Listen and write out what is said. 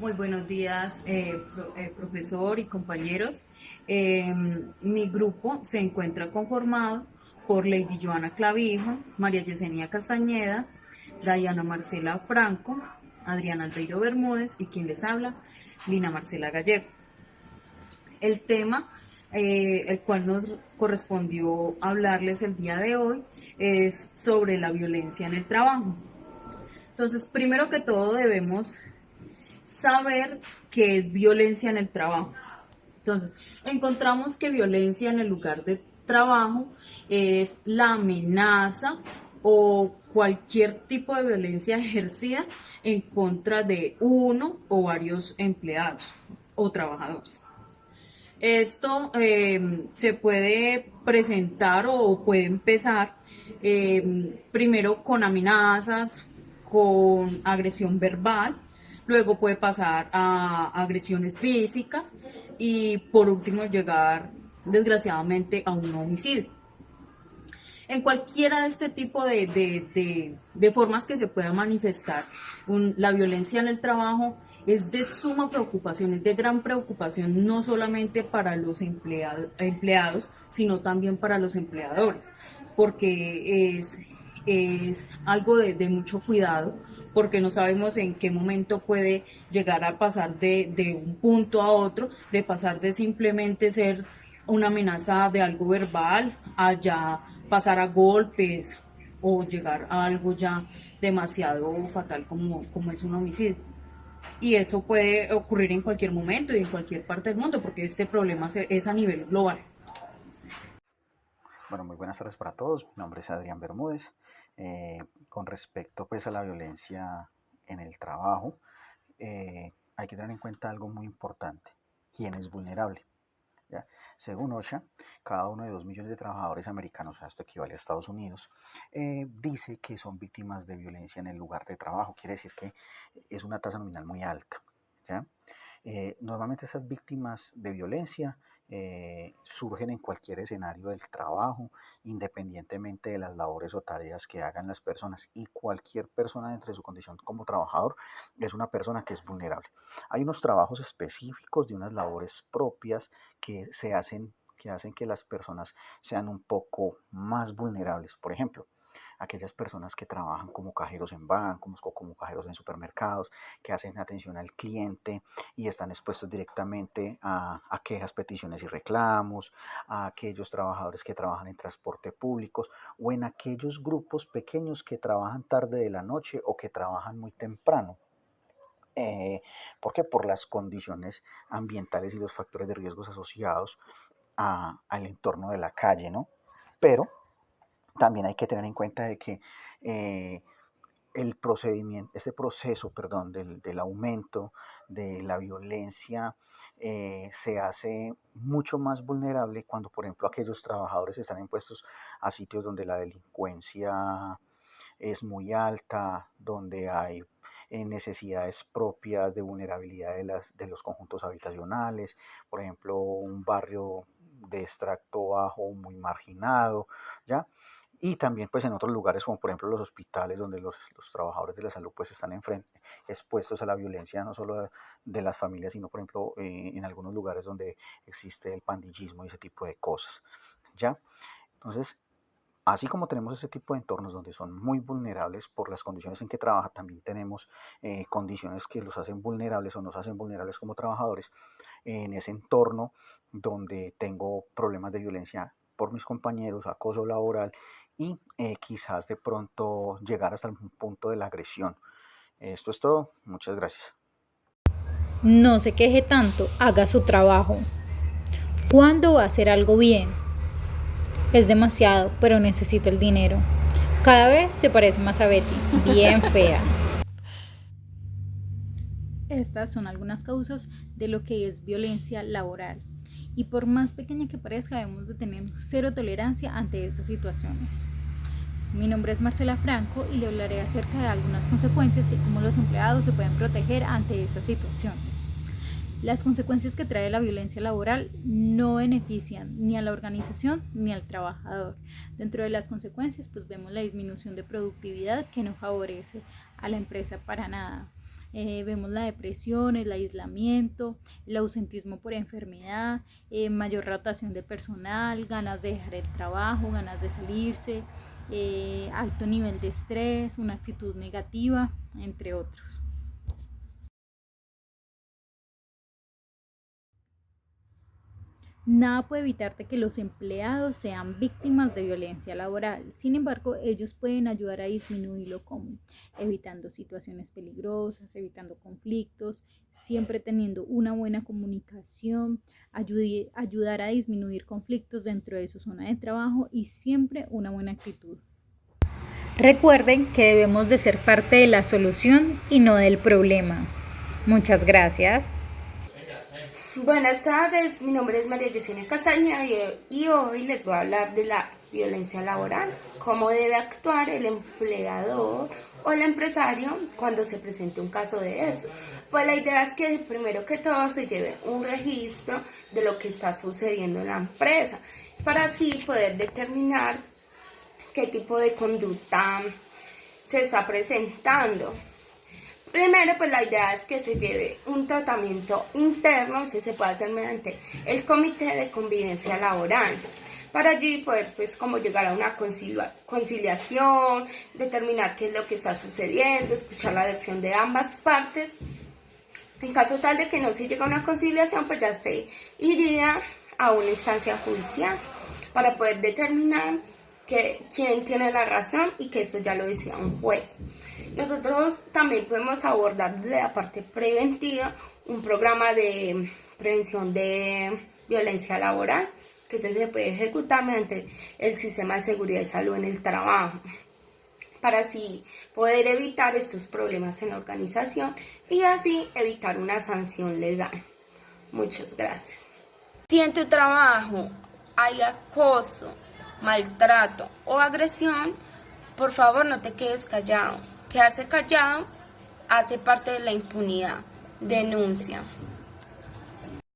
Muy buenos días, profesor y compañeros. Mi grupo se encuentra conformado por Lady Joana Clavijo, María Yesenia Castañeda, Diana Marcela Franco, Adriana Albeiro Bermúdez y quien les habla, Lina Marcela Gallego. El tema, el cual nos correspondió hablarles el día de hoy, es sobre la violencia en el trabajo. Entonces, primero que todo debemos saber qué es violencia en el trabajo. Entonces, encontramos que violencia en el lugar de trabajo es la amenaza o cualquier tipo de violencia ejercida en contra de uno o varios empleados o trabajadores. Esto se puede presentar o puede empezar primero con amenazas, con agresión verbal, luego puede pasar a agresiones físicas y por último llegar desgraciadamente a un homicidio. En cualquiera de este tipo de formas que se pueda manifestar la violencia en el trabajo es de suma preocupación, es de gran preocupación no solamente para los empleados, sino también para los empleadores, porque es algo de mucho cuidado, porque no sabemos en qué momento puede llegar a pasar de un punto a otro, de pasar de simplemente ser una amenaza de algo verbal a ya pasar a golpes o llegar a algo ya demasiado fatal como es un homicidio. Y eso puede ocurrir en cualquier momento y en cualquier parte del mundo, porque este problema es a nivel global. Bueno, muy buenas tardes para todos. Mi nombre es Adrián Bermúdez. Con respecto pues a la violencia en el trabajo, hay que tener en cuenta algo muy importante. ¿Quién es vulnerable? ¿Ya? Según OSHA, cada uno de 2 millones de trabajadores americanos, o sea, esto equivale a Estados Unidos, dice que son víctimas de violencia en el lugar de trabajo. Quiere decir que es una tasa nominal muy alta. ¿Ya? Normalmente estas víctimas de violencia surgen en cualquier escenario del trabajo, independientemente de las labores o tareas que hagan las personas, y cualquier persona dentro de su condición como trabajador es una persona que es vulnerable. Hay unos trabajos específicos de unas labores propias que hacen que las personas sean un poco más vulnerables. Por ejemplo, aquellas personas que trabajan como cajeros en bancos o como cajeros en supermercados, que hacen atención al cliente y están expuestos directamente a quejas, peticiones y reclamos, a aquellos trabajadores que trabajan en transporte públicos o en aquellos grupos pequeños que trabajan tarde de la noche o que trabajan muy temprano. ¿Por qué? Por las condiciones ambientales y los factores de riesgos asociados al entorno de la calle, ¿no? Pero también hay que tener en cuenta de que eh, el procedimiento, este proceso, perdón, del aumento de la violencia se hace mucho más vulnerable cuando, por ejemplo, aquellos trabajadores están impuestos a sitios donde la delincuencia es muy alta, donde hay necesidades propias de vulnerabilidad de los conjuntos habitacionales, por ejemplo, un barrio de extracto bajo muy marginado, ¿ya? Y también pues en otros lugares como por ejemplo los hospitales donde los trabajadores de la salud pues están expuestos a la violencia no solo de las familias, sino por ejemplo en algunos lugares donde existe el pandillismo y ese tipo de cosas, ¿ya? Entonces, así como tenemos ese tipo de entornos donde son muy vulnerables por las condiciones en que trabajan, también tenemos condiciones que los hacen vulnerables o nos hacen vulnerables como trabajadores en ese entorno donde tengo problemas de violencia por mis compañeros, acoso laboral y quizás de pronto llegar hasta el punto de la agresión. Esto es todo. Muchas gracias. No se queje tanto, haga su trabajo. ¿Cuándo va a hacer algo bien? Es demasiado, pero necesito el dinero. Cada vez se parece más a Betty, bien fea. Estas son algunas causas de lo que es violencia laboral. Y por más pequeña que parezca, debemos de tener cero tolerancia ante estas situaciones. Mi nombre es Marcela Franco y le hablaré acerca de algunas consecuencias y cómo los empleados se pueden proteger ante estas situaciones. Las consecuencias que trae la violencia laboral no benefician ni a la organización ni al trabajador. Dentro de las consecuencias, pues vemos la disminución de productividad que no favorece a la empresa para nada. Vemos la depresión, el aislamiento, el ausentismo por enfermedad, mayor rotación de personal, ganas de dejar el trabajo, ganas de salirse, alto nivel de estrés, una actitud negativa, entre otros. Nada puede evitar que los empleados sean víctimas de violencia laboral. Sin embargo, ellos pueden ayudar a disminuirlo como evitando situaciones peligrosas, evitando conflictos, siempre teniendo una buena comunicación, ayudar a disminuir conflictos dentro de su zona de trabajo y siempre una buena actitud. Recuerden que debemos de ser parte de la solución y no del problema. Muchas gracias. Buenas tardes, mi nombre es María Yesenia Castañeda y hoy les voy a hablar de la violencia laboral, cómo debe actuar el empleador o el empresario cuando se presente un caso de eso. Pues la idea es que primero que todo se lleve un registro de lo que está sucediendo en la empresa, para así poder determinar qué tipo de conducta se está presentando. Primero, pues la idea es que se lleve un tratamiento interno, si se puede hacer mediante el Comité de Convivencia Laboral. Para allí poder, pues, como llegar a una conciliación, determinar qué es lo que está sucediendo, escuchar la versión de ambas partes. En caso tal de que no se llegue a una conciliación, pues ya se iría a una instancia judicial para poder determinar quién tiene la razón y que esto ya lo decía un juez. Nosotros también podemos abordar desde la parte preventiva un programa de prevención de violencia laboral que se puede ejecutar mediante el sistema de seguridad y salud en el trabajo, para así poder evitar estos problemas en la organización y así evitar una sanción legal. Muchas gracias. Si en tu trabajo hay acoso, maltrato o agresión, por favor no te quedes callado. Quedarse callado hace parte de la impunidad. Denuncia.